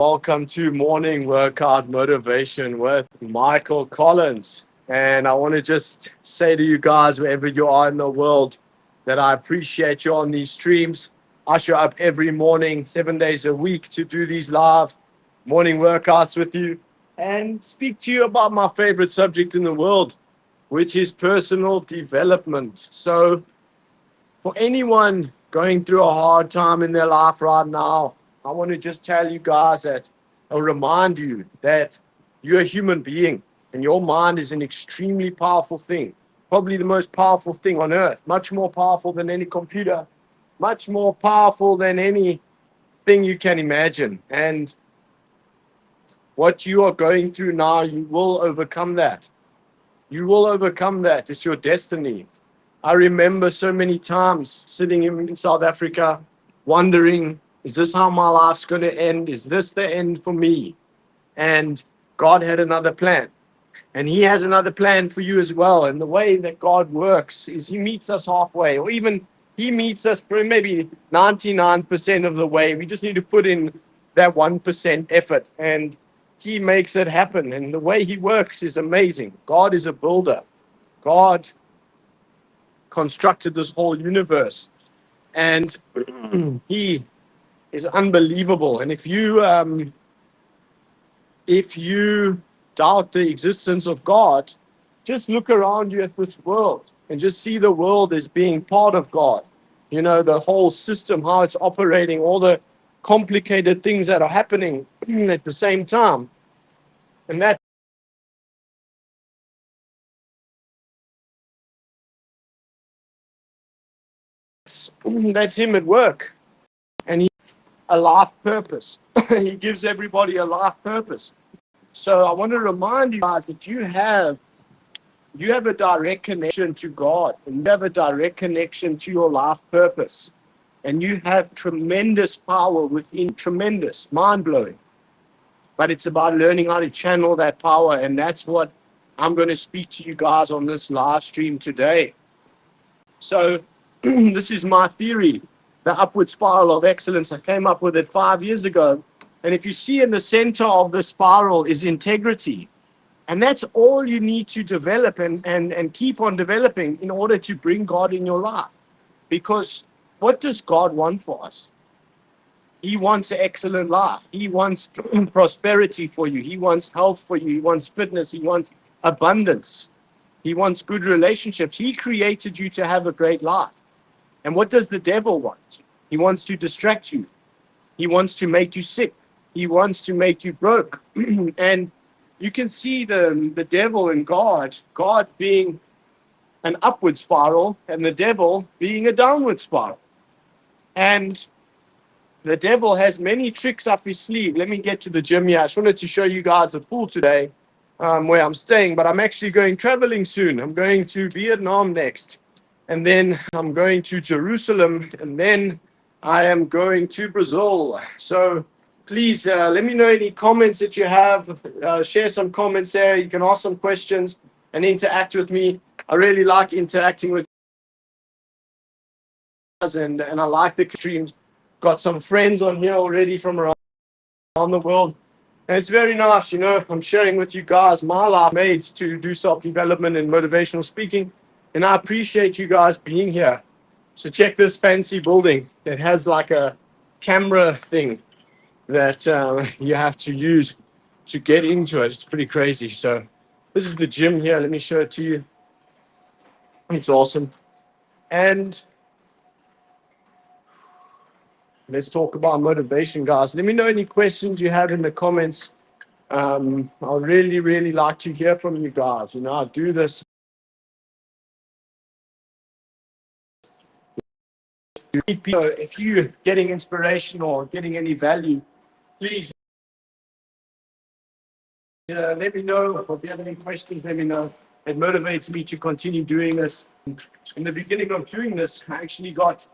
Welcome to Morning Workout Motivation with Michael Collins. And I want to just say to you guys, wherever you are in the world, that I appreciate you on these streams. I show up every morning, 7 days a week, to do these live morning workouts with you and speak to you about my favorite subject in the world, which is personal development. So, for anyone going through a hard time in their life right now, I want to just tell you guys that I'll remind you that you're a human being and your mind is an extremely powerful thing, probably the most powerful thing on earth, much more powerful than any computer, much more powerful than anything you can imagine. And what you are going through now, you will overcome that. You will overcome that. It's your destiny. I remember so many times sitting in South Africa wondering, is this how my life's going to end? Is this the end for me? And God had another plan. And He has another plan for you as well. And the way that God works is He meets us halfway, or even He meets us for maybe 99% of the way. We just need to put in that 1% effort, and He makes it happen. And the way He works is amazing. God is a builder. God constructed this whole universe, and He is unbelievable. And if you doubt the existence of God, just look around you at this world and just see the world as being part of God. You know, the whole system, how it's operating, all the complicated things that are happening at the same time. And that's Him at work. And He a life purpose. He gives everybody a life purpose. So I want to remind you guys that you have a direct connection to God, and you have a direct connection to your life purpose. And you have tremendous power within, tremendous, mind-blowing. But it's about learning how to channel that power, and that's what I'm going to speak to you guys on this live stream today. So this is my theory, the upward spiral of excellence. I came up with it 5 years ago. And if you see in the center of the spiral is integrity. And that's all you need to develop and keep on developing in order to bring God in your life. Because what does God want for us? He wants an excellent life. He wants prosperity for you. He wants health for you. He wants fitness. He wants abundance. He wants good relationships. He created you to have a great life. And what does the devil want? He wants to distract you. He wants to make you sick. He wants to make you broke. And you can see the devil and God being an upward spiral and the devil being a downward spiral. And the devil has many tricks up his sleeve. Let me get to the gym here. I just wanted to show you guys the pool today where I'm staying, but I'm actually going traveling soon. I'm going to Vietnam next, and then I'm going to Jerusalem, and then I am going to Brazil. So please let me know any comments that you have. Share some comments there. You can ask some questions and interact with me. I really like interacting with us, and I like the streams. Got some friends on here already from around the world. And it's very nice, I'm sharing with you guys my life made to do self-development and motivational speaking. And I appreciate you guys being here. So check this fancy building. It has like a camera thing that you have to use to get into it. It's pretty crazy. So this is the gym here. Let me show it to you. It's awesome. And let's talk about motivation, guys. Let me know any questions you have in the comments. I'd really, really like to hear from you guys. I do this. If you're getting inspiration or getting any value, please let me know. Or if you have any questions, let me know. It motivates me to continue doing this. In the beginning of doing this, I actually got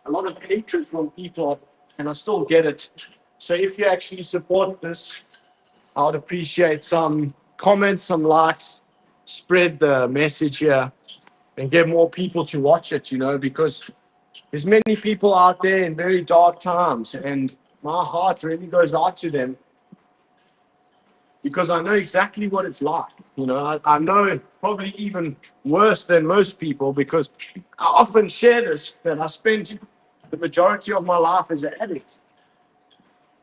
a lot of hatred from people, and I still get it. So if you actually support this, I would appreciate some comments, some likes, spread the message here, and get more people to watch it, because there's many people out there in very dark times, and my heart really goes out to them. because I know exactly what it's like. You know, I know probably even worse than most people, because I often share this, that I spent the majority of my life as an addict,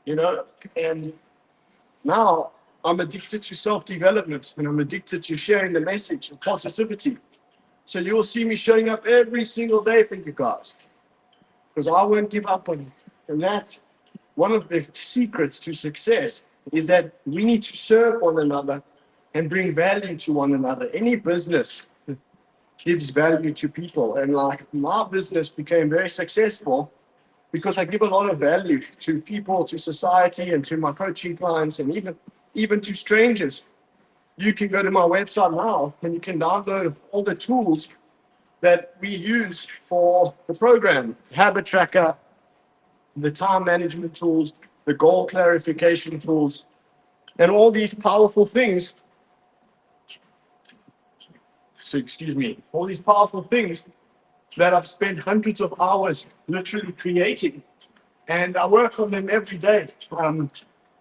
you know, and now I'm addicted to self-development, and I'm addicted to sharing the message of positivity. So you'll see me showing up every single day for you guys, because I won't give up on it. And that's one of the secrets to success, is that we need to serve one another and bring value to one another. Any business gives value to people. And like, my business became very successful because I give a lot of value to people, to society, and to my coaching clients, and even to strangers. You can go to my website now and you can download all the tools that we use for the program: habit tracker, the time management tools, the goal clarification tools, and all these powerful things. So, excuse me, all these powerful things that I've spent hundreds of hours literally creating, and I work on them every day.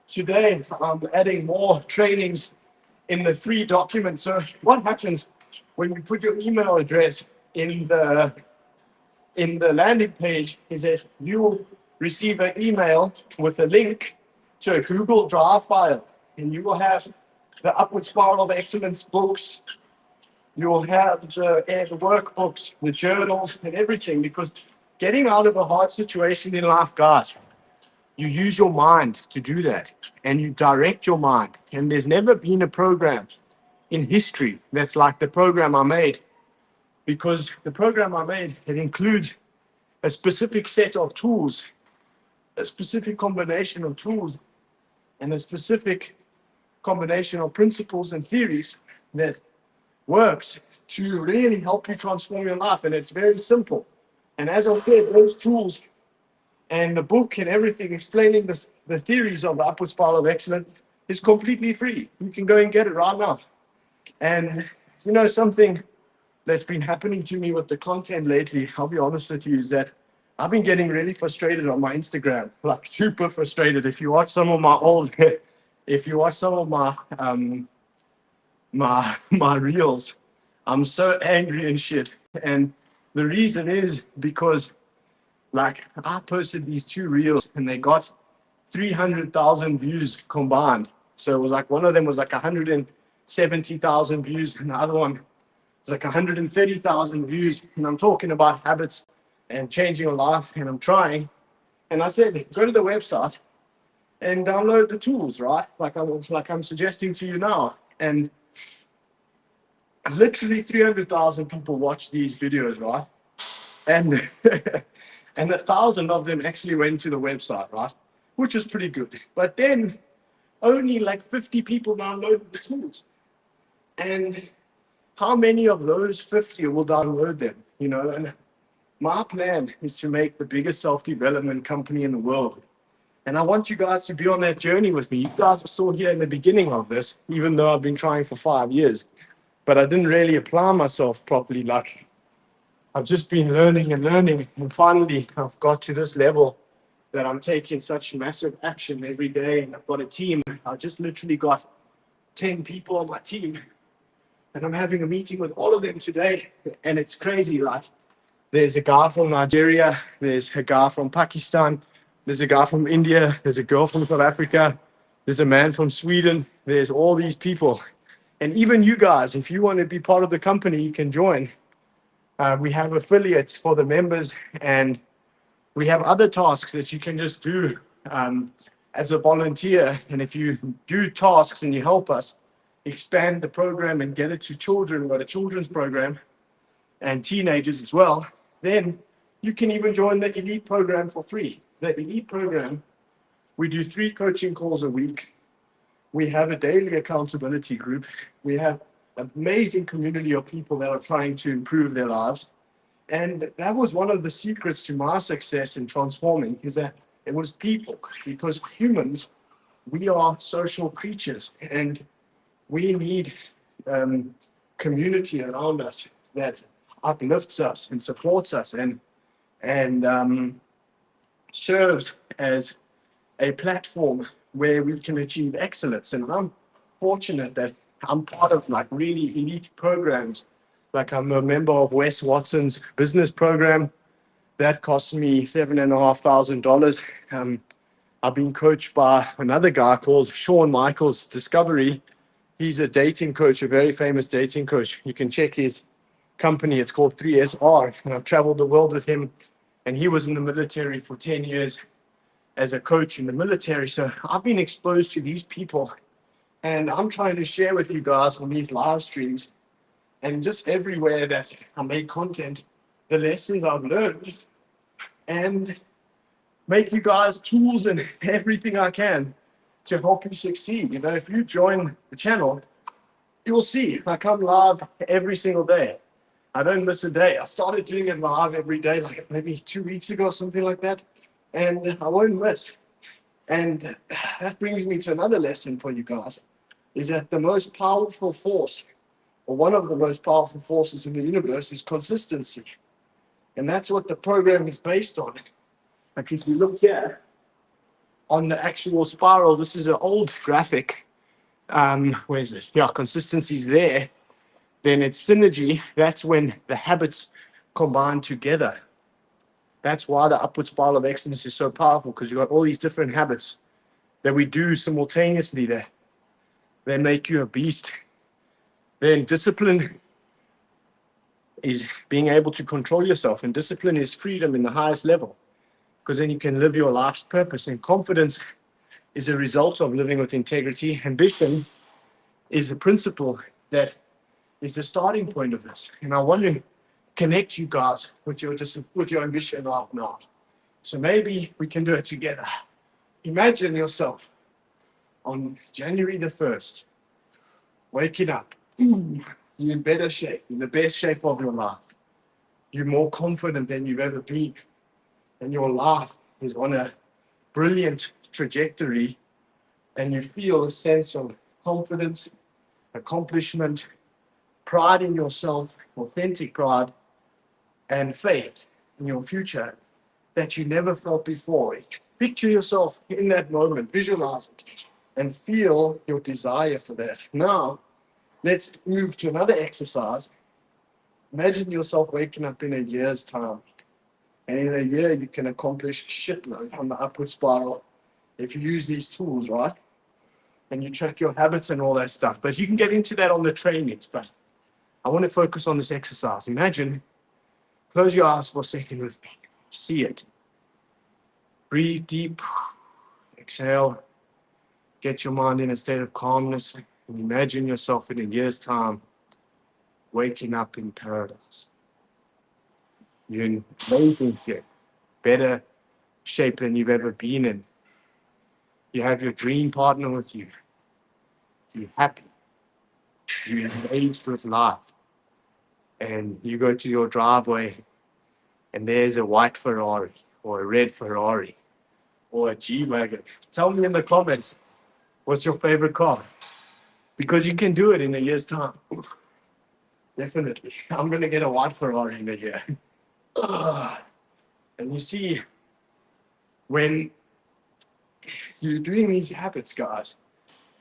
Today, I'm adding more trainings in the free document. So, what happens when you put your email address in the landing page is that you will receive an email with a link to a Google Drive file, and you will have the Upward Spiral of Excellence books. You will have the workbooks, the journals, and everything. Because getting out of a hard situation in life, guys, you use your mind to do that, and you direct your mind. And there's never been a program in history that's like the program I made, because the program I made, it includes a specific set of tools, a specific combination of tools, and a specific combination of principles and theories that works to really help you transform your life. And it's very simple. And as I said, those tools and the book and everything explaining the theories of the Upward Spiral of Excellence is completely free. You can go and get it right now. And you know, something that's been happening to me with the content lately, I'll be honest with you, is that I've been getting really frustrated on my Instagram, like super frustrated. If you watch some of my old, if you watch some of my reels, I'm so angry and shit. And the reason is because, like, I posted these 2 reels and they got 300,000 views combined. So it was like, one of them was like 170,000 views, and the other one was like 130,000 views. And I'm talking about habits and changing your life, and I'm trying. And I said, go to the website and download the tools, right? Like I'm suggesting to you now. And literally 300,000 people watch these videos, right? And and 1,000 of them actually went to the website, right? Which is pretty good. But then only like 50 people downloaded the tools. And how many of those 50 will download them? You know, and my plan is to make the biggest self-development company in the world. And I want you guys to be on that journey with me. You guys are still here in the beginning of this, even though I've been trying for 5 years. But I didn't really apply myself properly. Like, I've just been learning and learning. And finally, I've got to this level that I'm taking such massive action every day. And I've got a team. I just literally got 10 people on my team. And I'm having a meeting with all of them today. And it's crazy. Like, there's a guy from Nigeria. There's a guy from Pakistan. There's a guy from India. There's a girl from South Africa. There's a man from Sweden. There's all these people. And even you guys, if you want to be part of the company, you can join. We have affiliates for the members, and we have other tasks that you can just do as a volunteer. And if you do tasks and you help us expand the program and get it to children, we've got a children's program and teenagers as well, then you can even join the elite program for free. The elite program, we do 3 coaching calls a week. We have a daily accountability group. We have an amazing community of people that are trying to improve their lives. And that was one of the secrets to my success in transforming, is that it was people. Because humans, we are social creatures, and we need community around us that uplifts us and supports us and serves as a platform where we can achieve excellence. And I'm fortunate that I'm part of like really elite programs. Like I'm a member of Wes Watson's business program. That cost me $7,500. I've been coached by another guy called Shawn Michaels Discovery. He's a dating coach, a very famous dating coach. You can check his company. It's called 3SR. And I've traveled the world with him. And he was in the military for 10 years as a coach in the military. So I've been exposed to these people. And I'm trying to share with you guys on these live streams and just everywhere that I make content, the lessons I've learned, and make you guys tools and everything I can to help you succeed. You know, if you join the channel, you'll see I come live every single day. I don't miss a day. I started doing it live every day, like maybe 2 weeks ago, something like that. And I won't miss. And that brings me to another lesson for you guys, is that the most powerful force, or one of the most powerful forces in the universe, is consistency. And that's what the program is based on. Like if you look here on the actual spiral, this is an old graphic. Where is it? Yeah, consistency is there. Then it's synergy. That's when the habits combine together. That's why the upward spiral of excellence is so powerful, because you've got all these different habits that we do simultaneously there. They make you a beast. Then discipline is being able to control yourself, and discipline is freedom in the highest level, because then you can live your life's purpose. And confidence is a result of living with integrity. Ambition is the principle that is the starting point of this. And I want to connect you guys with your ambition right now. So maybe we can do it together. Imagine yourself on January the 1st, waking up. You're in better shape, in the best shape of your life. You're more confident than you've ever been. And your life is on a brilliant trajectory. And you feel a sense of confidence, accomplishment, pride in yourself, authentic pride, and faith in your future that you never felt before. Picture yourself in that moment, visualize it, and feel your desire for that. Now, let's move to another exercise. Imagine yourself waking up in a year's time. And in a year, you can accomplish shitload on the upward spiral if you use these tools, right? And you track your habits and all that stuff. But you can get into that on the trainings. But I want to focus on this exercise. Imagine, close your eyes for a second with me. See it. Breathe deep. Exhale. Get your mind in a state of calmness. And imagine yourself in a year's time waking up in paradise. You're in amazing shape. Better shape than you've ever been in. You have your dream partner with you. You're happy. You're engaged with life. And you go to your driveway and there's a white Ferrari or a red Ferrari or a G-Wagon. Tell me in the comments, what's your favorite car? Because you can do it in a year's time. Definitely. I'm going to get a white Ferrari in a year. And you see, when you're doing these habits, guys,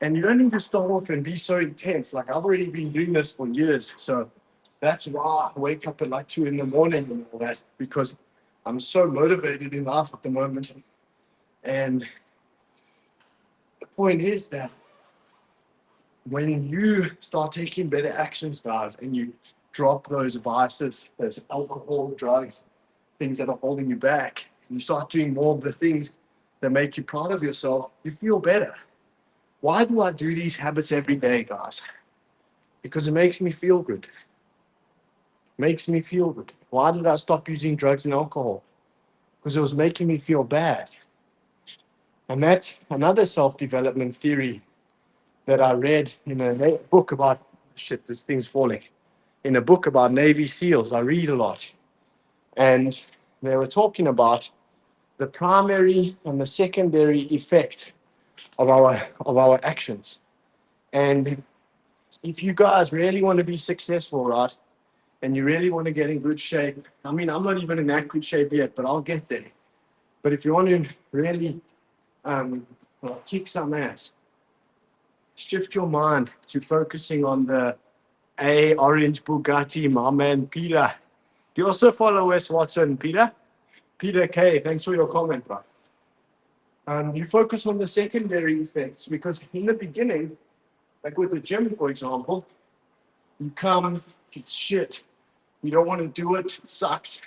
and you don't need to start off and be so intense. Like I've already been doing this for years. So that's why I wake up at like 2 a.m. and all that, because I'm so motivated in life at the moment. And the point is that when you start taking better actions, guys, and you drop those vices, those alcohol, drugs, things that are holding you back, and you start doing more of the things that make you proud of yourself, you feel better. Why do I do these habits every day, guys? Because it makes me feel good. Makes me feel good. Why did I stop using drugs and alcohol? Because it was making me feel bad. And that's another self-development theory that I read in a book about, this thing's falling. In a book about Navy SEALs, I read a lot. And they were talking about the primary and the secondary effect of our actions. And if you guys really want to be successful, right, and you really want to get in good shape, I mean, I'm not even in that good shape yet, but I'll get there. But if you want to really kick some ass, shift your mind to focusing on the orange Bugatti, my man Peter. Do you also follow Wes Watson, Peter? Peter K, thanks for your comment, bro. You focus on the secondary effects because in the beginning, like with the gym, for example, you come, it's shit. You don't want to do it, it sucks.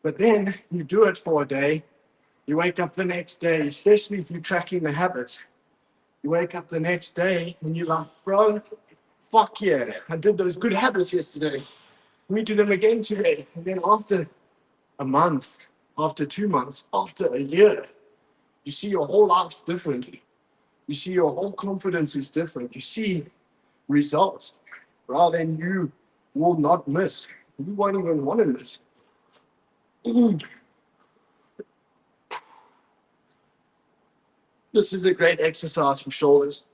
But then you do it for a day, you wake up the next day, especially if you're tracking the habits. You wake up the next day and you're like, bro, fuck yeah, I did those good habits yesterday. Let me do them again today. And then after a month, after 2 months, after a year, you see your whole life's different. You see your whole confidence is different. You see results rather than you will not miss. You won't even want to miss. This is a great exercise for shoulders.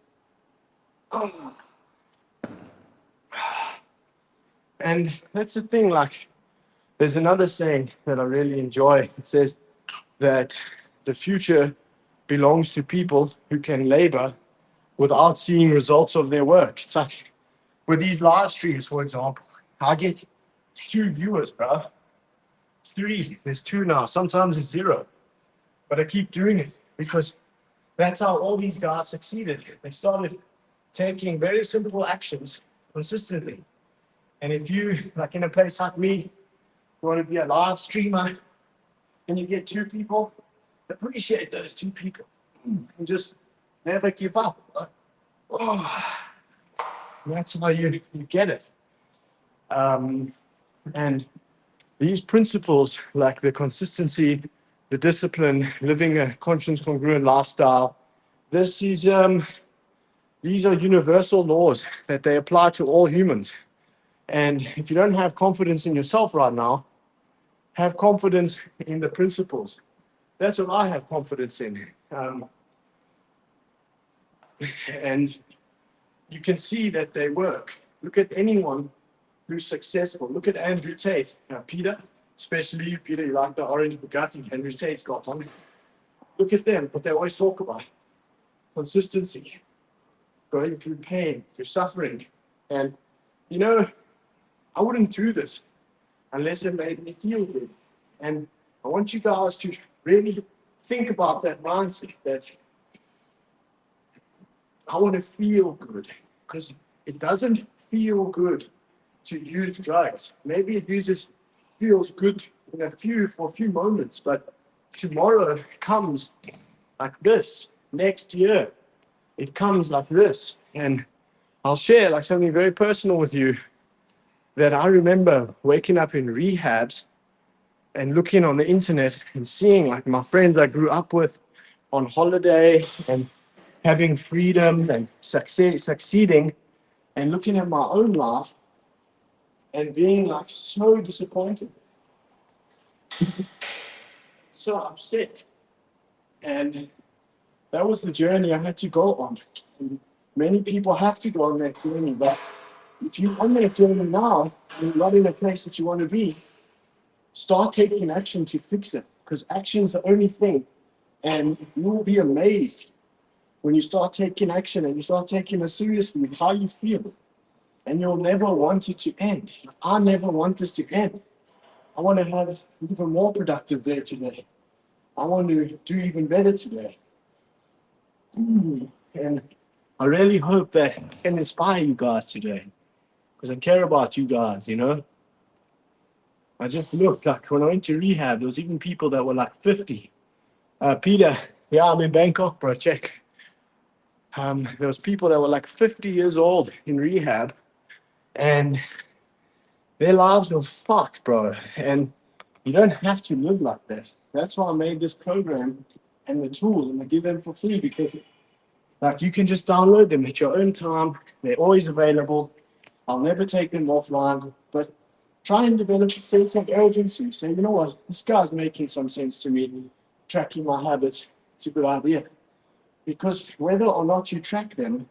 And that's the thing, like, there's another saying that I really enjoy. It says that the future belongs to people who can labor without seeing results of their work. It's like with these live streams, for example, I get 2 viewers, bro. 3, there's 2 now. Sometimes it's 0. But I keep doing it because that's how all these guys succeeded. They started taking very simple actions consistently. And if you, like in a place like me, you want to be a live streamer and you get 2 people, appreciate those 2 people and just never give up. Oh, that's how you get it. And these principles, like the consistency, the discipline, living a conscience congruent lifestyle, these are universal laws that they apply to all humans. And if you don't have confidence in yourself right now, have confidence in the principles. That's what I have confidence in. And you can see that they work. Look at anyone who's successful. Look at Andrew Tate. Peter, especially you, Peter, you like the orange Bugatti. Andrew Tate's got one. Look at them, what they always talk about. Consistency, going through pain, through suffering. And, you know, I wouldn't do this unless it made me feel good. And I want you guys to really think about that mindset, that I want to feel good, because it doesn't feel good to use drugs. Maybe it feels good for a few moments, but tomorrow comes like this. Next year, it comes like this. And I'll share like something very personal with you, that I remember waking up in rehabs and looking on the internet and seeing like my friends I grew up with on holiday and having freedom and succeeding, and looking at my own life and being like so disappointed, so upset. And that was the journey I had to go on. And many people have to go on that journey, but if you're on that journey now and you're not in a place that you want to be, start taking action to fix it, because action is the only thing. And you will be amazed when you start taking action and you start taking it seriously, how you feel. And you'll never want it to end. I never want this to end. I want to have an even more productive day today. I want to do even better today. And I really hope that I can inspire you guys today, because I care about you guys, you know. I just looked, like when I went to rehab, there was even people that were like 50. Peter, yeah, I'm in Bangkok, bro, check. There was people that were like 50 years old in rehab, and their lives were fucked, bro. And you don't have to live like that. That's why I made this program and the tools, and I give them for free, because like you can just download them at your own time. They're always available. I'll never take them offline, but try and develop a sense of urgency. Say, you know what, this guy's making some sense to me. Tracking my habits, it's a good idea. Because whether or not you track them,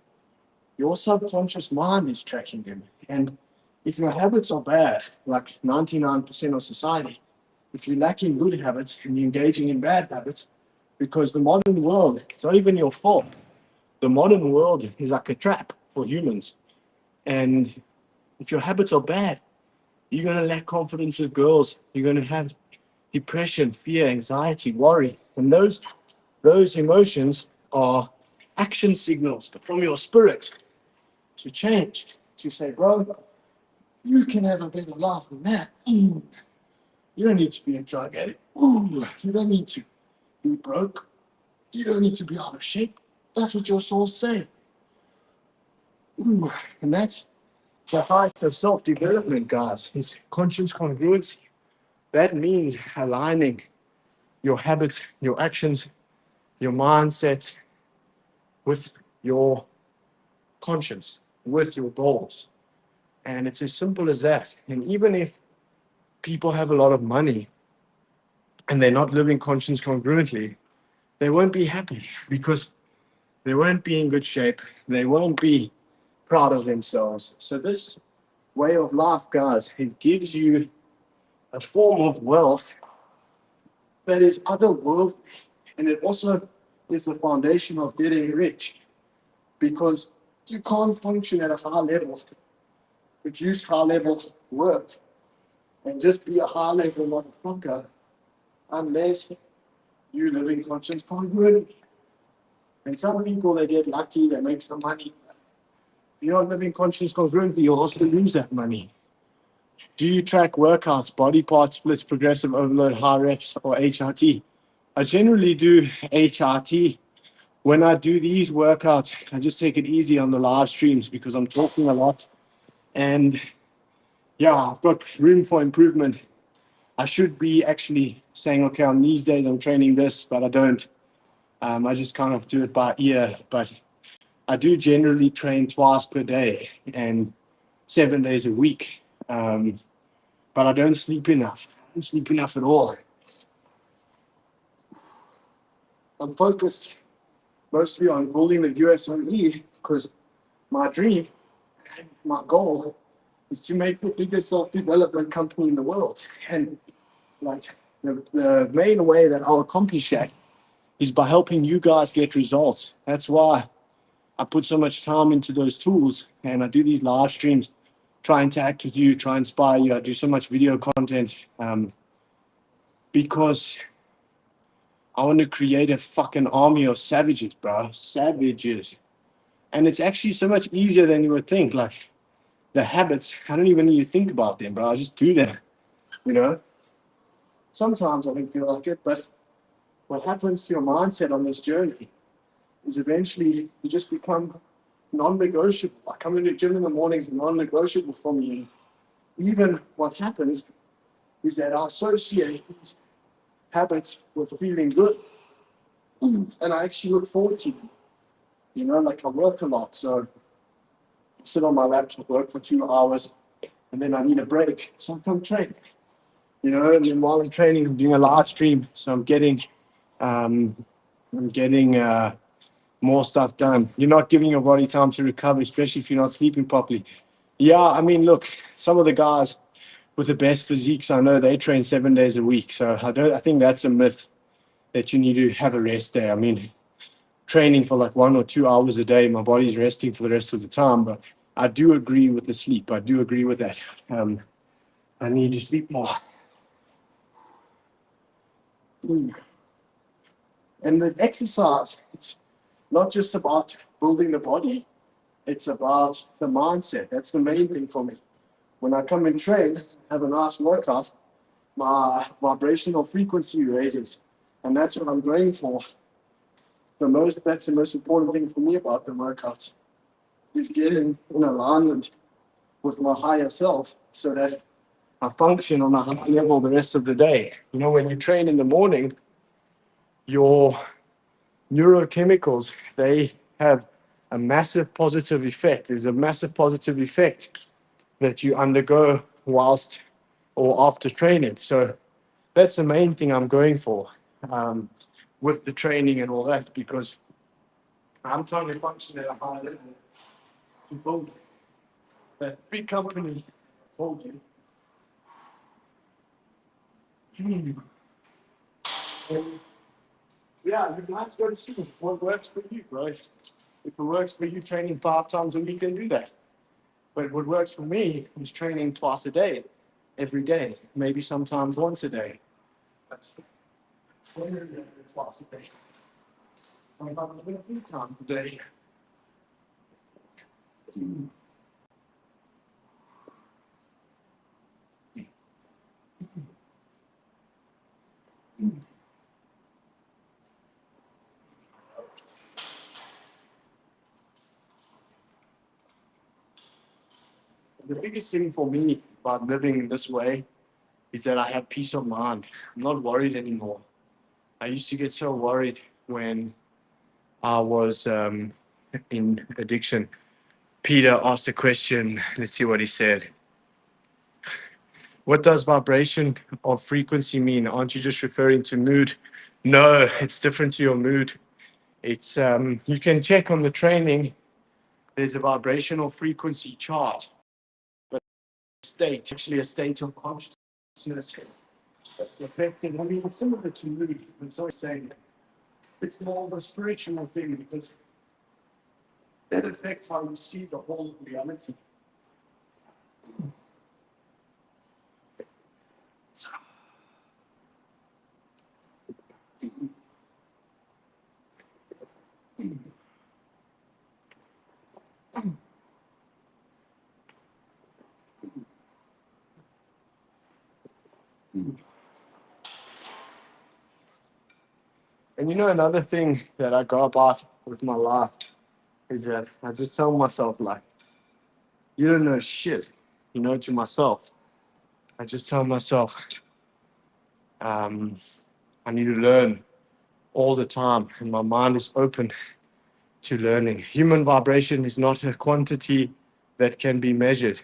your subconscious mind is tracking them. And if your habits are bad, like 99% of society, if you're lacking good habits and you're engaging in bad habits, because the modern world, it's not even your fault. The modern world is like a trap for humans. And if your habits are bad, you're going to lack confidence with girls. You're going to have depression, fear, anxiety, worry. And those emotions are action signals from your spirit to change, to say, bro, you can have a better life than that. You don't need to be a drug addict. You don't need to be broke. You don't need to be out of shape. That's what your soul's saying. And that's the height of self-development, guys. Is conscious congruency. That means aligning your habits, your actions, your mindset with your conscience, with your goals. And it's as simple as that. And even if people have a lot of money and they're not living conscience congruently, they won't be happy because they won't be in good shape. They won't be proud of themselves. So this way of life, guys, it gives you a form of wealth that is otherworldly. And it also is the foundation of getting rich because you can't function at a high level, produce high level work, and just be a high level motherfucker unless you live in conscience congruently. And some people, they get lucky, they make some money. If you're not living conscience congruently, you'll also lose that money. Do you track workouts, body part splits, progressive overload, high reps, or HRT? I generally do HRT. When I do these workouts, I just take it easy on the live streams because I'm talking a lot. And yeah, I've got room for improvement. I should be actually saying, okay, on these days I'm training this, but I don't. I just kind of do it by ear. But I do generally train twice per day and 7 days a week. But I don't sleep enough. I don't sleep enough at all. I'm focused mostly on building the USOE because my dream, my goal is to make the biggest self-development company in the world. And like the main way that I'll accomplish that is by helping you guys get results. That's why I put so much time into those tools and I do these live streams, try and interact with you, try and inspire you. I do so much video content because I want to create a fucking army of savages, bro. Savages. And it's actually so much easier than you would think. Like the habits, I don't even need to think about them, bro. I just do them, you know? Sometimes I don't feel like it, but what happens to your mindset on this journey is eventually you just become non-negotiable. I come in the gym in the mornings and non-negotiable for me. Even what happens is that I associate these habits with feeling good. And I actually look forward to them. You know, like I work a lot. So I sit on my laptop, work for 2 hours, and then I need a break. So I come train. You know, and then while I'm training, I'm doing a live stream. So I'm getting more stuff done. You're not giving your body time to recover, especially if you're not sleeping properly. Yeah, I mean, look, some of the guys with the best physiques I know, they train 7 days a week. So I think that's a myth that you need to have a rest day. I mean, training for like 1 or 2 hours a day, my body's resting for the rest of the time. But I do agree with the sleep. I do agree with that. I need to sleep more. And the exercise, it's not just about building the body, it's about the mindset. That's the main thing for me. When I come and train, have a nice workout, my vibrational frequency raises. And that's what I'm going for. That's the most important thing for me about the workouts, is getting in alignment with my higher self so that I function on a high level the rest of the day. You know, when you train in the morning, your neurochemicals, they have a massive positive effect. There's a massive positive effect that you undergo whilst or after training. So that's the main thing I'm going for with the training and all that, because I'm trying to function at a high level to build that big company I told you. And yeah, you'd like to go to see what works for you, right? If it works for you training 5 times a week, then do that. But what works for me is training twice a day, every day, maybe sometimes once a day. That's twice a day. Sometimes even 3 times a day. The biggest thing for me about living this way is that I have peace of mind. I'm not worried anymore. I used to get so worried when I was in addiction. Peter asked a question. Let's see what he said. What does vibration or frequency mean? Aren't you just referring to mood? No, it's different to your mood. It's you can check on the training. There's a vibrational frequency chart, but state actually a state of consciousness that's affecting. I mean, it's similar to mood. I'm always saying it's more of a spiritual thing because that affects how you see the whole reality. And you know, another thing that I go about with my life is that I just tell myself, like, you don't know shit, to myself. I just tell myself, I need to learn all the time, and my mind is open to learning. Human vibration is not a quantity that can be measured.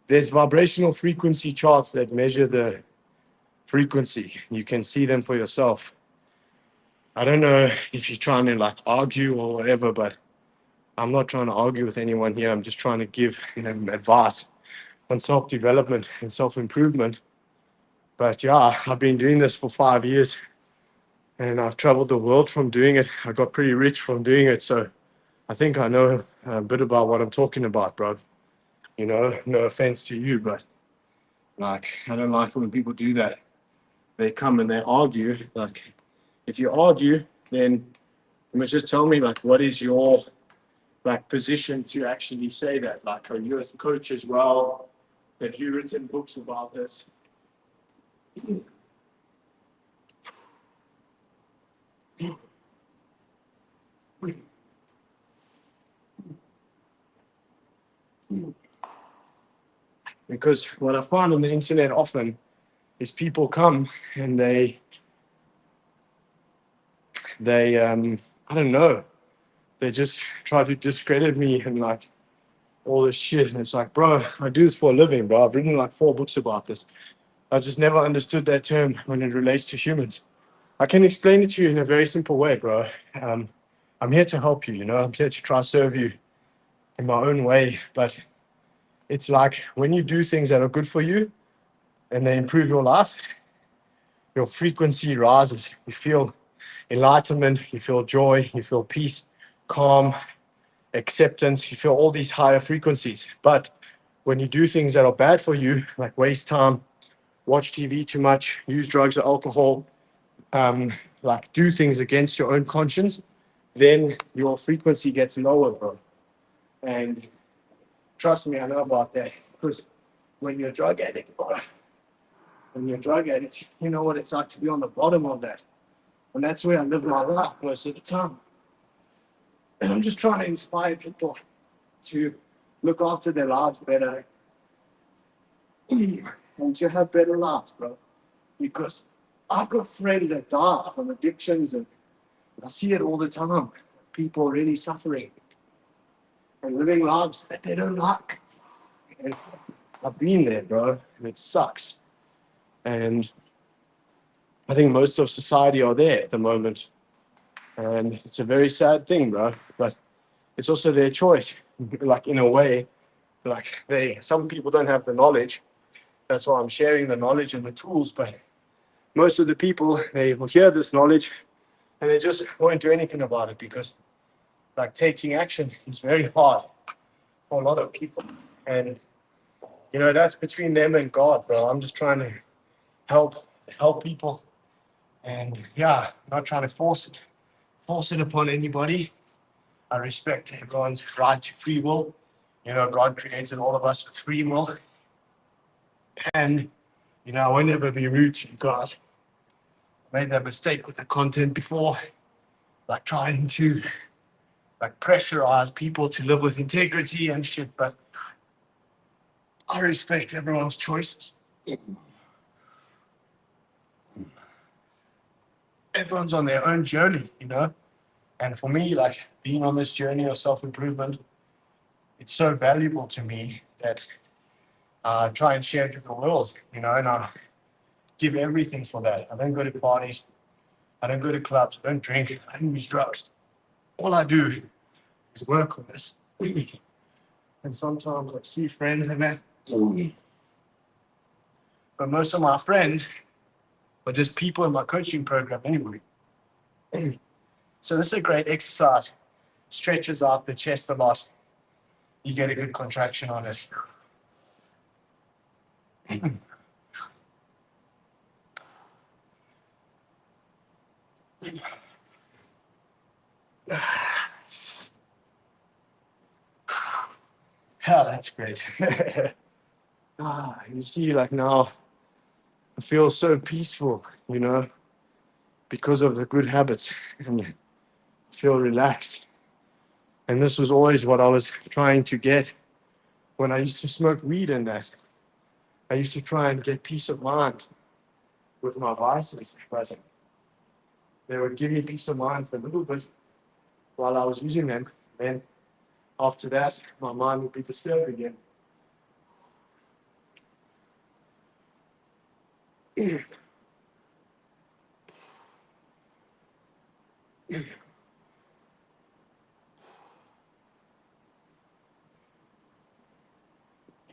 There's vibrational frequency charts that measure the frequency. You can see them for yourself. I don't know if you're trying to like argue or whatever, but I'm not trying to argue with anyone here. I'm just trying to give advice on self-development and self-improvement. But yeah, I've been doing this for 5 years and I've traveled the world from doing it. I got pretty rich from doing it. So I think I know a bit about what I'm talking about, bro. No offense to you, but like, I don't like when people do that. They come and they argue. Like, if you argue, then you must just tell me, like, what is your like position to actually say that? Like, are you a coach as well? Have you written books about this? Because what I find on the internet often is people come and they I don't know, they just try to discredit me and like all this shit. And it's like, bro, I do this for a living, bro. I've written like 4 books about this. I just never understood that term when it relates to humans. I can explain it to you in a very simple way, bro. I'm here to help you, I'm here to try to serve you in my own way. But it's like when you do things that are good for you and they improve your life, your frequency rises. You feel enlightenment, you feel joy, you feel peace, calm, acceptance, you feel all these higher frequencies. But when you do things that are bad for you, like waste time, watch TV too much, use drugs or alcohol, like do things against your own conscience, then your frequency gets lower, bro. And trust me, I know about that. Because when you're a drug addict, bro, you know what it's like to be on the bottom of that. And that's where I live my life most of the time. And I'm just trying to inspire people to look after their lives better and to have better lives, bro. Because I've got friends that die from addictions and I see it all the time. People really suffering and living lives that they don't like. And I've been there, bro, and it sucks. And I think most of society are there at the moment. And it's a very sad thing, bro. But it's also their choice. Like, in a way, like some people don't have the knowledge. That's why I'm sharing the knowledge and the tools. But most of the people, they will hear this knowledge and they just won't do anything about it because like taking action is very hard for a lot of people. And that's between them and God, bro. I'm just trying to help people, and yeah, not trying to force it upon anybody. I respect everyone's right to free will. God created all of us with free will, and I won't ever be rude to you guys. I made that mistake with the content before, like trying to pressurize people to live with integrity and shit, but I respect everyone's choices. Everyone's on their own journey, and for me, like being on this journey of self-improvement, it's so valuable to me that I try and share it with the world, and I give everything for that. I don't go to parties, I don't go to clubs, I don't drink, I don't use drugs. All I do is work on this. And sometimes I see friends and that, but most of my friends are just people in my coaching program anyway. So this is a great exercise. Stretches out the chest a lot. You get a good contraction on it. Yeah, that's great. You see, like now, I feel so peaceful, because of the good habits, and I feel relaxed. And this was always what I was trying to get when I used to smoke weed and that. I used to try and get peace of mind with my vices, but they would give me peace of mind for a little bit while I was using them. Then after that, my mind would be disturbed again.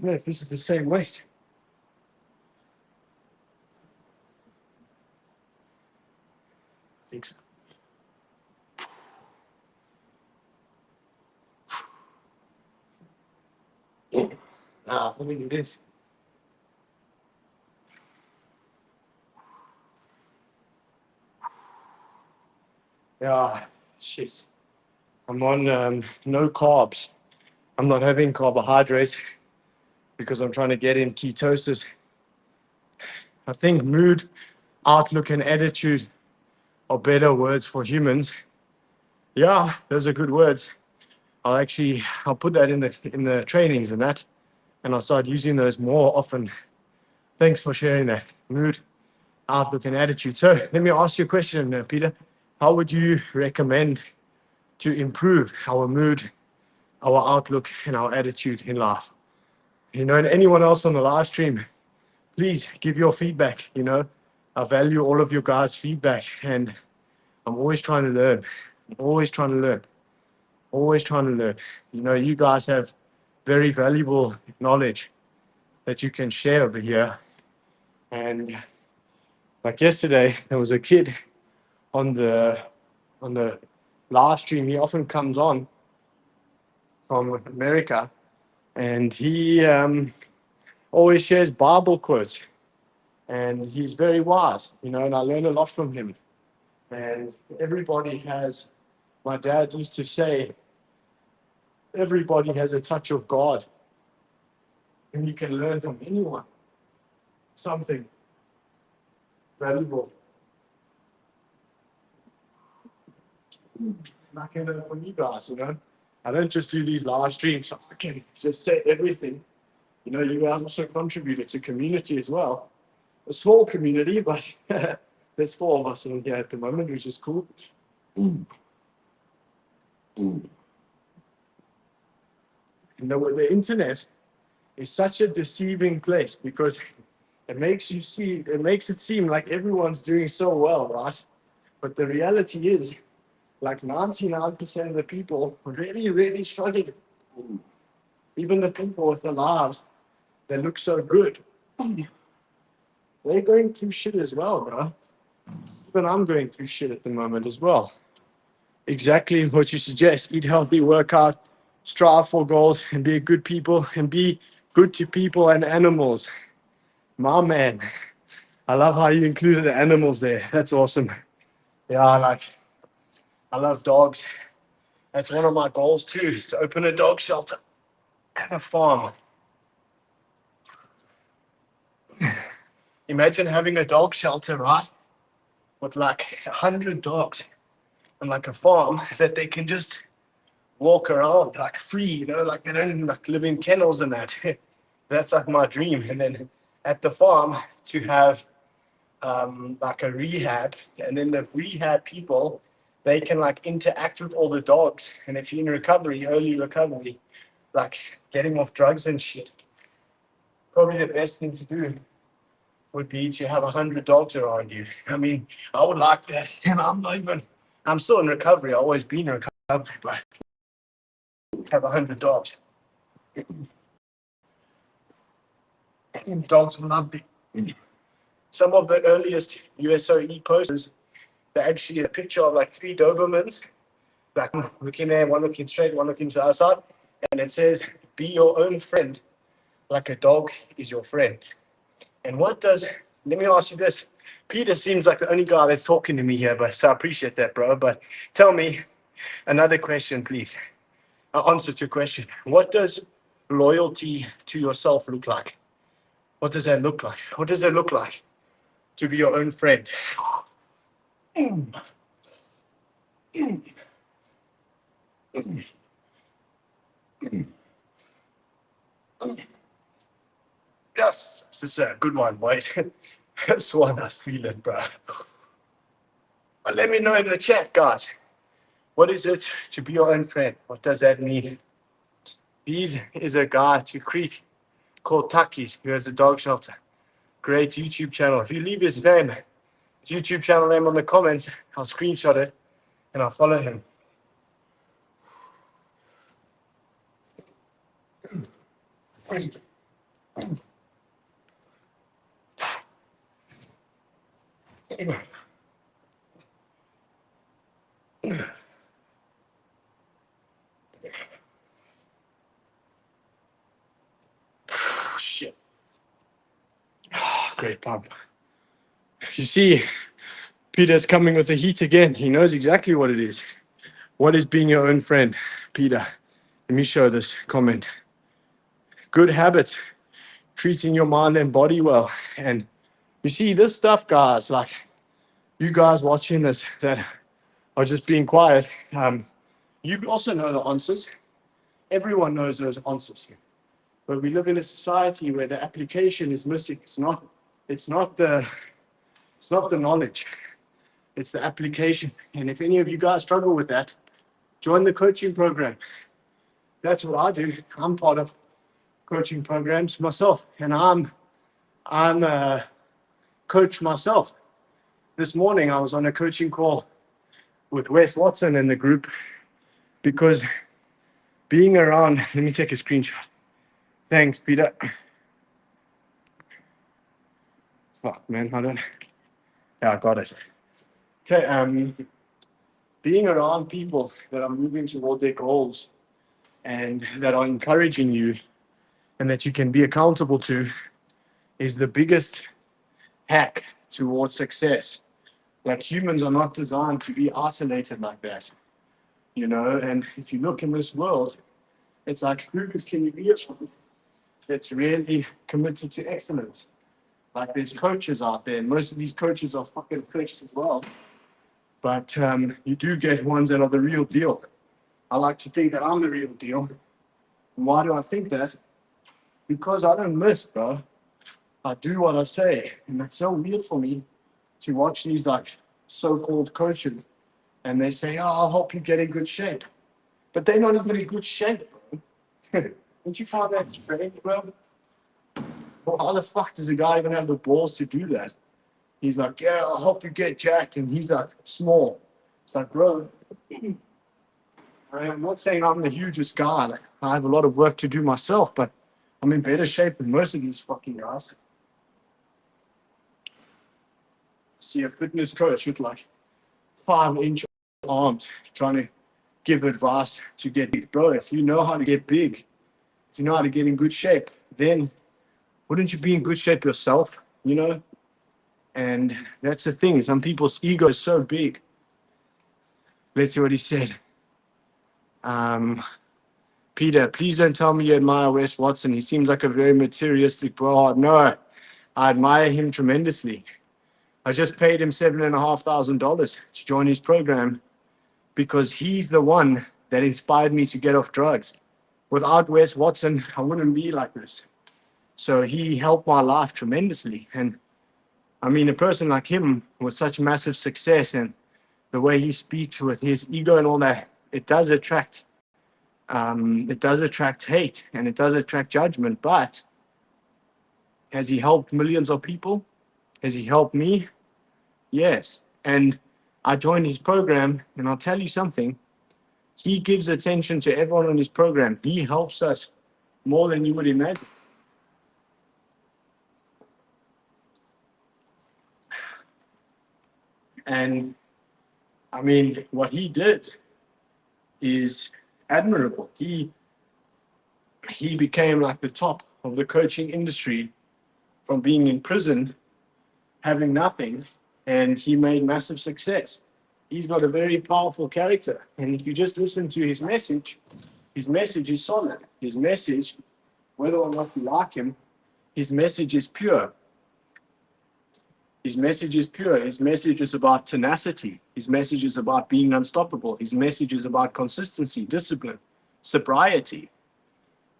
If this is the same weight. I think so. I think it is. Yeah, shit. I'm on no carbs. I'm not having carbohydrates because I'm trying to get in ketosis. I think mood, outlook, and attitude are better words for humans. Yeah, those are good words. I'll put that in the trainings and that, and I'll start using those more often. Thanks for sharing that. Mood, outlook, and attitude. So let me ask you a question, Peter. How would you recommend to improve our mood, our outlook, and our attitude in life? And anyone else on the live stream, please give your feedback. I value all of your guys' feedback, and I'm always trying to learn. Always trying to learn. Always trying to learn. You guys have very valuable knowledge that you can share over here. And like yesterday, there was a kid on the live stream. He often comes on from America, and he always shares Bible quotes, and he's very wise, and I learn a lot from him. And my dad used to say, everybody has a touch of God, and you can learn from anyone something valuable. I can learn from you guys, I don't just do these live streams so I can just say everything. You guys also contribute to community as well. A small community, but there's 4 of us in here at the moment, which is cool. The internet is such a deceiving place because it makes it seem like everyone's doing so well, right? But the reality is, like 99% of the people are really, really struggling. Even the people with the lives that look so good, they're going through shit as well, bro. Even I'm going through shit at the moment as well. exactly what you suggest. Eat healthy, work out, strive for goals, and be good people, and be good to people and animals. My man, I love how you included the animals there. That's awesome. Yeah, I love dogs. That's one of my goals too, is to open a dog shelter and a farm. Imagine having a dog shelter, right? With like 100 dogs and like a farm that they can just walk around like free, like they don't like live in kennels and that. That's like my dream. And then at the farm to have like a rehab, and then the rehab people, they can like interact with all the dogs. And if you're in recovery, early recovery, like getting off drugs and shit, probably the best thing to do would be to have 100 dogs around you. I mean, I would like that. And I'm still in recovery. I've always been in recovery, but have 100 dogs. Dogs are lovely. Some of the earliest USOE posters, they actually a picture of like 3 Dobermans, like one looking there, one looking straight, one looking to the outside, and it says, "Be your own friend, like a dog is your friend." And what does? Let me ask you this. Peter seems like the only guy that's talking to me here, but so I appreciate that, bro. But tell me another question, please. Answer to your question. What does loyalty to yourself look like? What does that look like? What does it look like to be your own friend? Yes, this is a good one, boys. This one I feel it, bro. But let me know in the chat, guys. What is it to be your own friend? What does that mean? He is a guy to Crete called Takis, who has a dog shelter. Great YouTube channel. If you leave his name, his YouTube channel name on the comments, I'll screenshot it and I'll follow him. Shit. Great pump. You see, Peter's coming with the heat again. He knows exactly what it is. What is being your own friend, Peter? Let me show this comment. Good habits, treating your mind and body well. And you see, this stuff, guys, like you guys watching this that are just being quiet, you also know the answers. Everyone knows those answers. But we live in a society where the application is missing. It's not the knowledge. It's the application. And if any of you guys struggle with that, join the coaching program. That's what I do. I'm part of coaching programs myself, and I'm a coach myself. This morning I was on a coaching call with Wes Watson in the group because being around. Let me take a screenshot. Thanks, Peter. Fuck, man, I don't. Yeah, I got it. Being around people that are moving toward their goals and that are encouraging you and that you can be accountable to is the biggest hack towards success. Like humans are not designed to be isolated like that, And if you look in this world, it's like, who can you be that's really committed to excellence? Like there's coaches out there, and most of these coaches are fucking fakes as well. But you do get ones that are the real deal. I like to think that I'm the real deal. And why do I think that? Because I don't miss, bro. I do what I say. And that's so weird for me to watch these like so-called coaches and they say, "Oh, I'll help you get in good shape." But they're not even in good shape, bro. Don't you find that strange, bro? Well, how the fuck does a guy even have the balls to do that? He's like, "Yeah, I'll help you get jacked," and he's like small. It's like, bro, I'm not saying I'm the hugest guy. Like, I have a lot of work to do myself, but I'm in better shape than most of these fucking guys. See a fitness coach with like 5-inch arms trying to give advice to get big. Bro, if you know how to get big, if you know how to get in good shape, then wouldn't you be in good shape yourself? You know? And that's the thing. Some people's ego is so big. Let's see what he said. Peter, please don't tell me you admire Wes Watson. He seems like a very materialistic bro. No, I admire him tremendously. I just paid him $7,500 to join his program because he's the one that inspired me to get off drugs. Without Wes Watson, I wouldn't be like this. So he helped my life tremendously. And I mean, a person like him with such massive success and the way he speaks with his ego and all that, it does attract hate and it does attract judgment. But has he helped millions of people? Has he helped me? Yes. And I joined his program, and I'll tell you something. He gives attention to everyone on his program. He helps us more than you would imagine. And I mean, what he did is admirable. He became like the top of the coaching industry from being in prison, having nothing, and he made massive success. He's got a very powerful character. And if you just listen to his message is solid. His message, whether or not you like him, his message is pure. His message is pure. His message is about tenacity. His message is about being unstoppable. His message is about consistency, discipline, sobriety.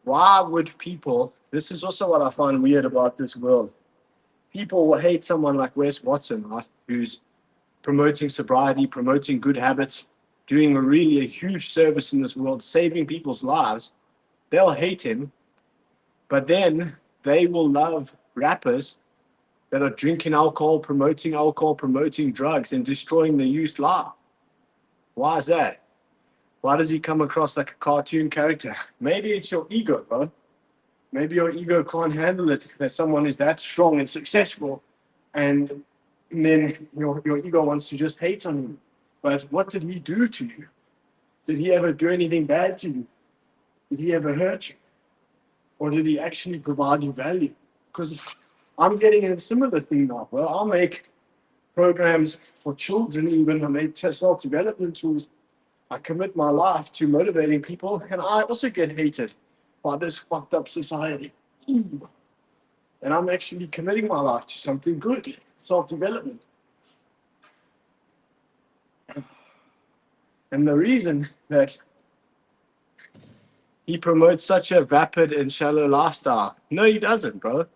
Why would people, this is also what I find weird about this world. People will hate someone like Wes Watson, right? Who's promoting sobriety, promoting good habits, doing a huge service in this world, saving people's lives. They'll hate him, but then they will love rappers that are drinking alcohol, promoting drugs, and destroying the youth life. Why is that? Why does he come across like a cartoon character? Maybe it's your ego, bro. Maybe your ego can't handle it, that someone is that strong and successful, and then your ego wants to just hate on you. But what did he do to you? Did he ever do anything bad to you? Did he ever hurt you? Or did he actually provide you value? Because I'm getting a similar thing now, bro. I'll make programs for children, even I make self-development tools. I commit my life to motivating people, and I also get hated by this fucked up society. And I'm actually committing my life to something good, self-development. And the reason that he promotes such a vapid and shallow lifestyle, no, he doesn't, bro.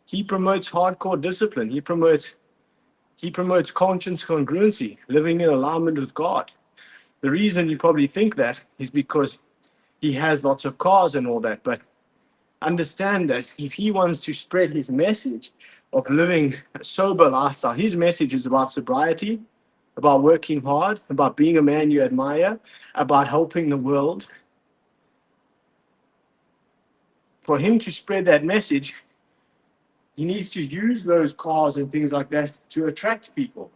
He promotes hardcore discipline. He promotes conscience congruency, living in alignment with God. The reason you probably think that is because he has lots of cars and all that. But understand that if he wants to spread his message of living a sober lifestyle, his message is about sobriety, about working hard, about being a man you admire, about helping the world. For him to spread that message, he needs to use those cars and things like that to attract people,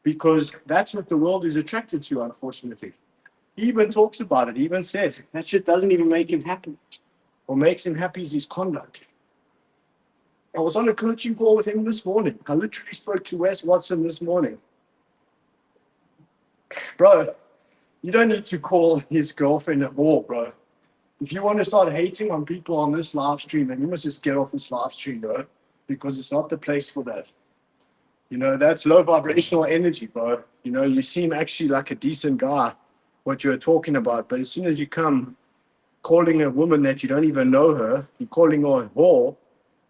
because that's what the world is attracted to, unfortunately. He even talks about it. He even says that shit doesn't even make him happy. What makes him happy is his conduct. I was on a coaching call with him this morning. I literally spoke to Wes Watson this morning. Bro, you don't need to call his girlfriend a whore, bro. If you want to start hating on people on this live stream, then you must just get off this live stream, bro, because it's not the place for that. You know, that's low vibrational energy, bro. You know, you seem actually like a decent guy, what you're talking about, but as soon as you come calling a woman that you don't even know her, you're calling her a whore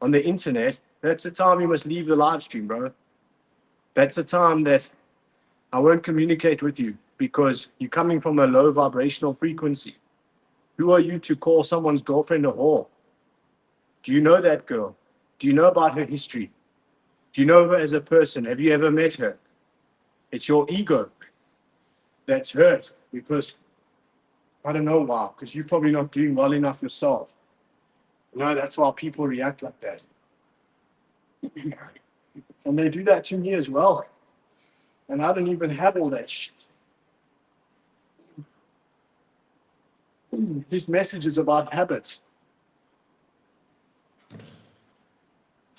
on the internet, that's the time you must leave the live stream, bro. That's the time that I won't communicate with you, because you're coming from a low vibrational frequency. Who are you to call someone's girlfriend a whore? Do you know that girl? Do you know about her history? Do you know her as a person? Have you ever met her? It's your ego that's hurt, because I don't know why, because you're probably not doing well enough yourself. No, that's why people react like that. And they do that to me as well. And I don't even have all that shit. His message is about habits.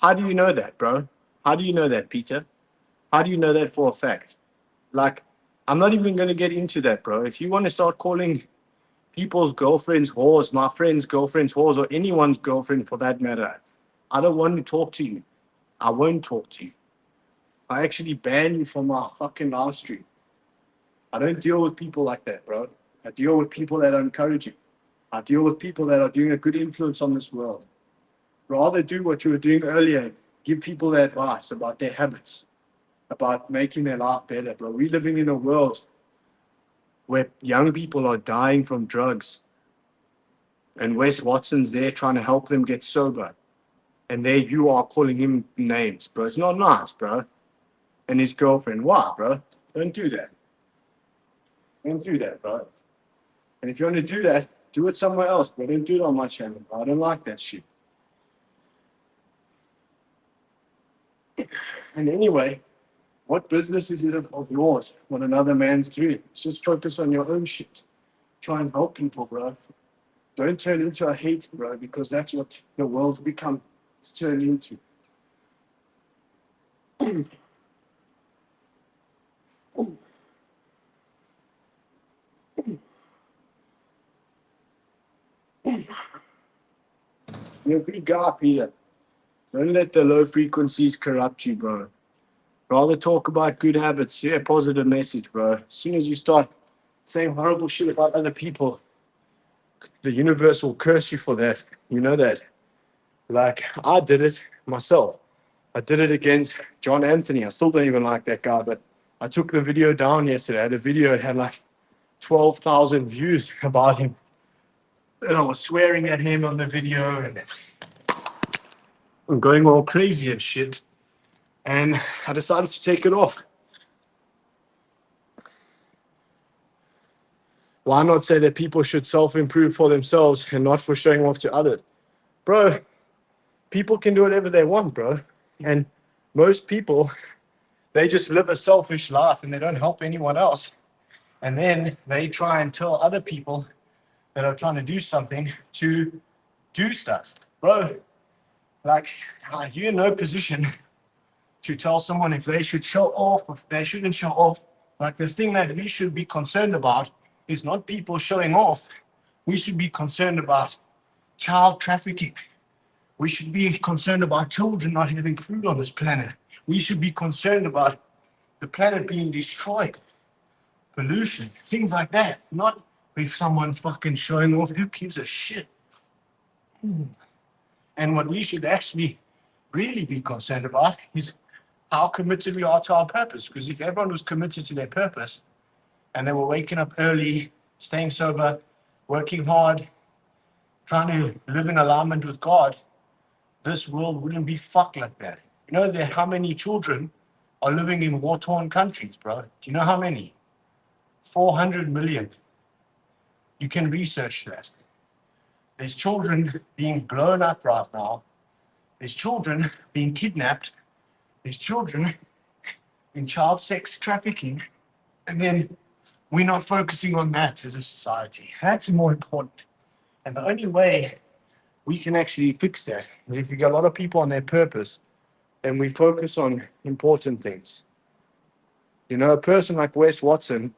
How do you know that, bro? How do you know that, Peter? How do you know that for a fact? Like, I'm not even going to get into that, bro. If you want to start calling people's girlfriends whores, my friends' girlfriends whores, or anyone's girlfriend for that matter, I don't want to talk to you. I won't talk to you. I actually ban you from my fucking live stream. I don't deal with people like that, bro. I deal with people that are encouraging. I deal with people that are doing a good influence on this world. Rather do what you were doing earlier. Give people the advice about their habits, about making their life better, bro. We're living in a world where young people are dying from drugs, and Wes Watson's there trying to help them get sober. And there you are calling him names, bro. It's not nice, bro. And his girlfriend. Why, bro? Don't do that. Don't do that, bro. And if you want to do that, do it somewhere else, but don't do it on my channel, bro. I don't like that shit. And anyway, what business is it of yours what another man's doing? Just focus on your own shit. Try and help people, bro. Don't turn into a hate, bro, because that's what the world's become. It's turned into. You're a good guy, Peter. Don't let the low frequencies corrupt you, bro. Rather talk about good habits, share a positive message, bro. As soon as you start saying horrible shit about other people, the universe will curse you for that. You know that. Like, I did it myself. I did it against John Anthony. I still don't even like that guy, but I took the video down yesterday. I had a video, it had like 12,000 views about him. And I was swearing at him on the video and going all crazy and shit. And I decided to take it off. Why not say that people should self-improve for themselves and not for showing off to others? Bro, people can do whatever they want, bro. And most people, they just live a selfish life and they don't help anyone else. And then they try and tell other people that are trying to do something to do stuff. Bro, like, you're in no position to tell someone if they should show off, if they shouldn't show off. Like, the thing that we should be concerned about is not people showing off. We should be concerned about child trafficking. We should be concerned about children not having food on this planet. We should be concerned about the planet being destroyed, pollution, things like that. Not with someone fucking showing off. Who gives a shit? And what we should actually really be concerned about is how committed we are to our purpose. Because if everyone was committed to their purpose and they were waking up early, staying sober, working hard, trying to live in alignment with God, this world wouldn't be fucked like that. You know that how many children are living in war-torn countries, bro? Do you know how many? 400 million. You can research that. There's children being blown up right now. There's children being kidnapped. There's children in child sex trafficking. And then we're not focusing on that as a society. That's more important. And the only way we can actually fix that is if we get a lot of people on their purpose and we focus on important things. You know, a person like Wes Watson,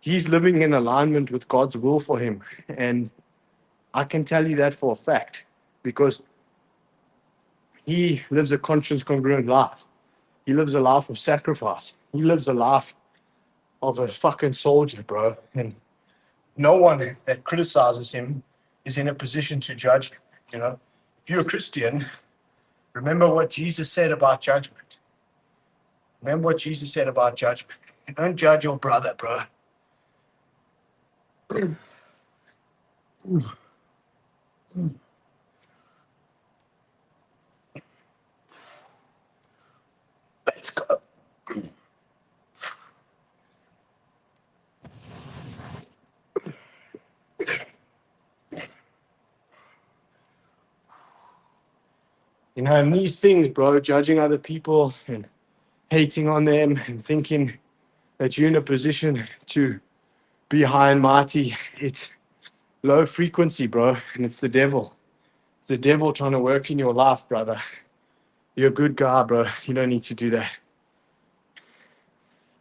he's living in alignment with God's will for him. And I can tell you that for a fact because he lives a conscience congruent life. He lives a life of sacrifice. He lives a life of a fucking soldier, bro. And no one that criticizes him is in a position to judge him. You know, if you're a Christian, remember what Jesus said about judgment. Remember what Jesus said about judgment. Don't judge your brother, bro. Let's go. You know, and these things, bro, judging other people and hating on them and thinking that you're in a position to be high and mighty, low frequency, bro. And it's the devil. It's the devil trying to work in your life, brother. You're a good guy, bro. You don't need to do that.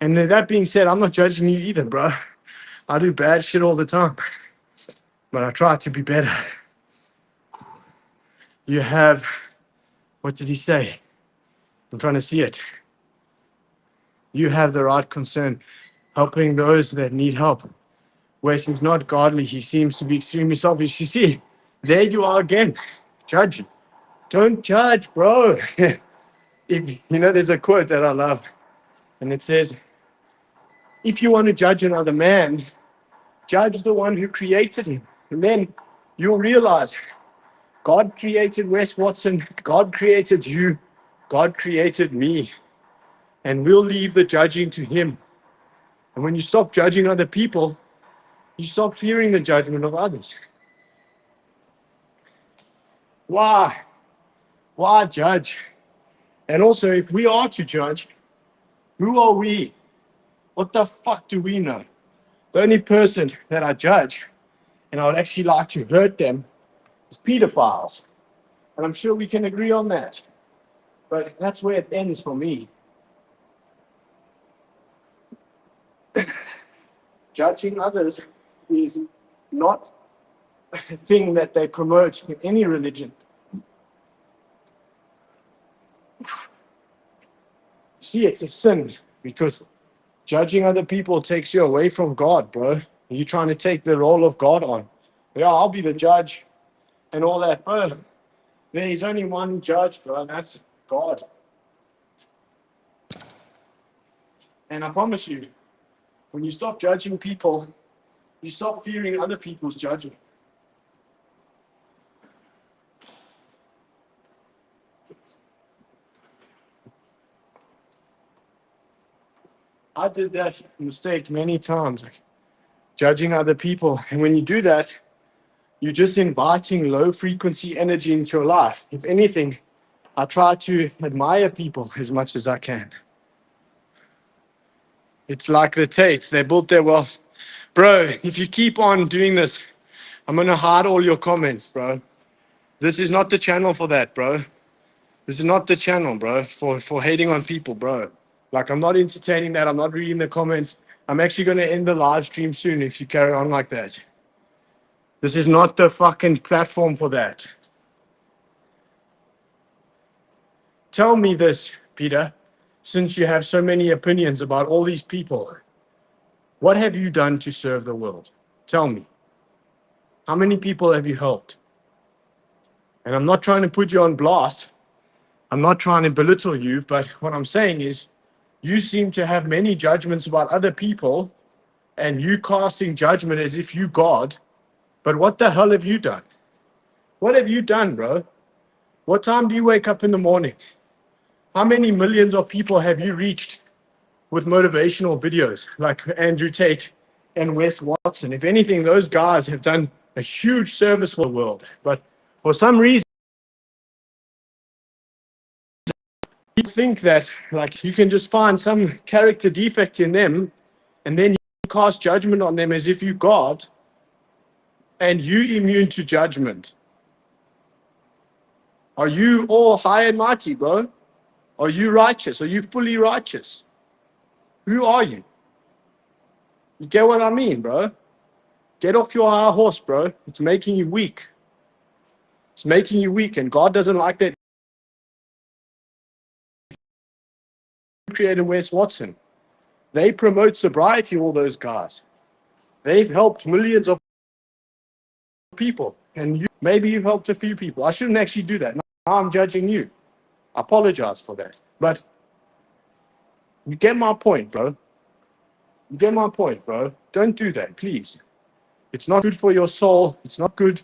And that being said, I'm not judging you either, bro. I do bad shit all the time, but I try to be better. You have, what did he say? I'm trying to see it. You have the right concern, helping those that need help. Where he's not godly, he seems to be extremely selfish. You see, there you are again, judging. Don't judge, bro. If you know, there's a quote that I love, and it says, if you want to judge another man, judge the one who created him. And then you'll realize God created Wes Watson, God created you, God created me. And we'll leave the judging to him. And when you stop judging other people, you stop fearing the judgment of others. Why? Why judge? And also, if we are to judge, who are we? What the fuck do we know? The only person that I judge, and I would actually like to hurt them, is pedophiles. And I'm sure we can agree on that. But that's where it ends for me. Judging others is not a thing that they promote in any religion. See, it's a sin because judging other people takes you away from God, bro. You're trying to take the role of God on. Yeah, I'll be the judge and all that, bro. There's only one judge, bro, and that's God. And I promise you, when you stop judging people, you stop fearing other people's judgment. I did that mistake many times, like judging other people. And when you do that, you're just inviting low frequency energy into your life. If anything, I try to admire people as much as I can. It's like the Tates, they built their wealth. Bro, if you keep on doing this, I'm going to hide all your comments, bro. This is not the channel for that, bro. This is not the channel, bro, for hating on people, bro. Like, I'm not entertaining that. I'm not reading the comments. I'm actually going to end the live stream soon if you carry on like that. This is not the fucking platform for that. Tell me this, Peter, since you have so many opinions about all these people, what have you done to serve the world? Tell me. How many people have you helped? And I'm not trying to put you on blast. I'm not trying to belittle you, but what I'm saying is you seem to have many judgments about other people and you casting judgment as if you God. But what the hell have you done? What have you done, bro? What time do you wake up in the morning? How many millions of people have you reached with motivational videos like Andrew Tate and Wes Watson? If anything, those guys have done a huge service for the world. But for some reason, you think that like you can just find some character defect in them and then you cast judgment on them as if you God and you immune to judgment. Are you all high and mighty, bro? Are you righteous? Are you fully righteous? Who are you? You get what I mean, bro? Get off your high horse, bro. It's making you weak. It's making you weak, and God doesn't like that. Created Wes Watson. They promote sobriety, all those guys. They've helped millions of people, and maybe you've helped a few people. I shouldn't actually do that. Now I'm judging you. I apologize for that. But you get my point, bro. You get my point, bro. Don't do that, please. It's not good for your soul. It's not good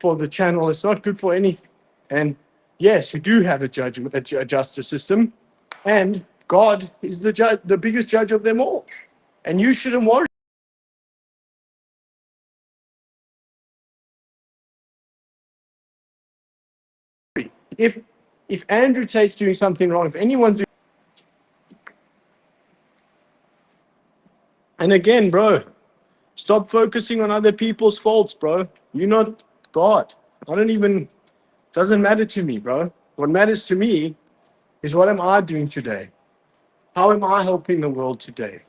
for the channel. It's not good for anything. And yes, we do have a judgment, a justice system, and God is the judge, the biggest judge of them all. And you shouldn't worry. If Andrew Tate's doing something wrong, if anyone's doing, and again, bro, Stop focusing on other people's faults, bro. You're not God. Doesn't matter to me, bro. What matters to me is what am I doing today? How am I helping the world today?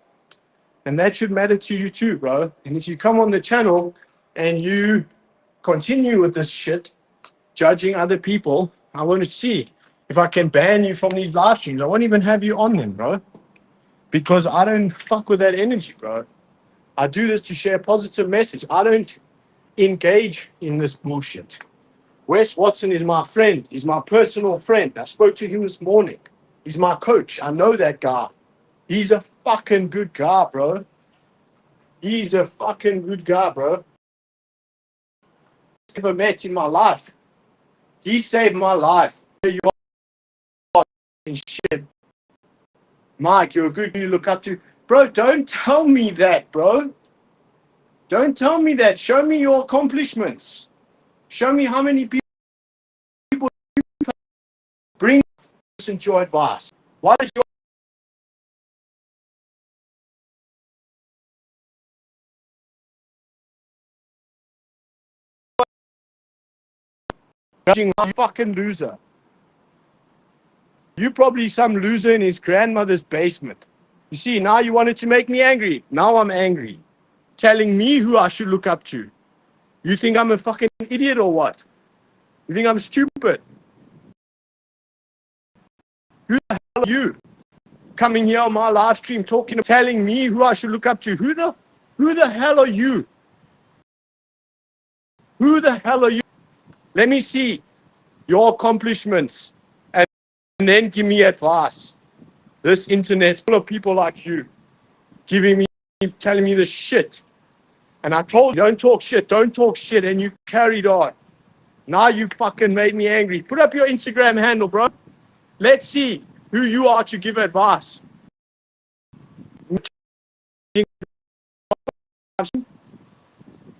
And that should matter to you too, bro. And if you come on the channel and you continue with this shit, judging other people, I want to see if I can ban you from these live streams. I won't even have you on them, bro. Because I don't fuck with that energy, bro. I do this to share a positive message. I don't engage in this bullshit. Wes Watson is my friend. He's my personal friend. I spoke to him this morning. He's my coach. I know that guy. He's a fucking good guy, bro. He's a fucking good guy, bro. I've never met in my life. He saved my life. You are shit. Mike, you're a good guy you look up to. Bro, don't tell me that, bro. Don't tell me that. Show me your accomplishments. Show me how many people bring listen to your advice. Why does your judging a fucking loser? You probably some loser in his grandmother's basement. You see, now you wanted to make me angry. Now I'm angry. Telling me who I should look up to. You think I'm a fucking idiot or what? You think I'm stupid? Who the hell are you? Coming here on my live stream telling me who I should look up to. Who the hell are you? Who the hell are you? Let me see your accomplishments and then give me advice. This internet's full of people like you telling me this shit. And I told you, don't talk shit, and you carried on. Now you fucking made me angry. Put up your Instagram handle, bro. Let's see who you are to give advice.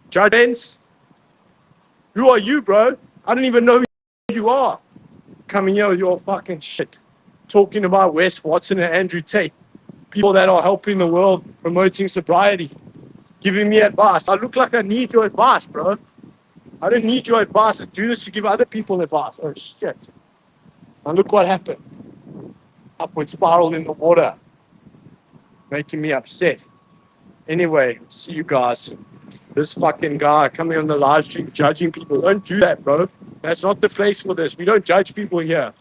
Judge, who are you, bro? I don't even know who you are. Coming here with your fucking shit. Talking about Wes Watson and Andrew Tate. People that are helping the world, promoting sobriety. Giving me advice. I look like I need your advice, bro. I don't need your advice. I do this to give other people advice. Oh, shit. And look what happened. Upward spiral in the water. Making me upset. Anyway, see you guys. This fucking guy coming on the live stream judging people. Don't do that, bro. That's not the place for this. We don't judge people here.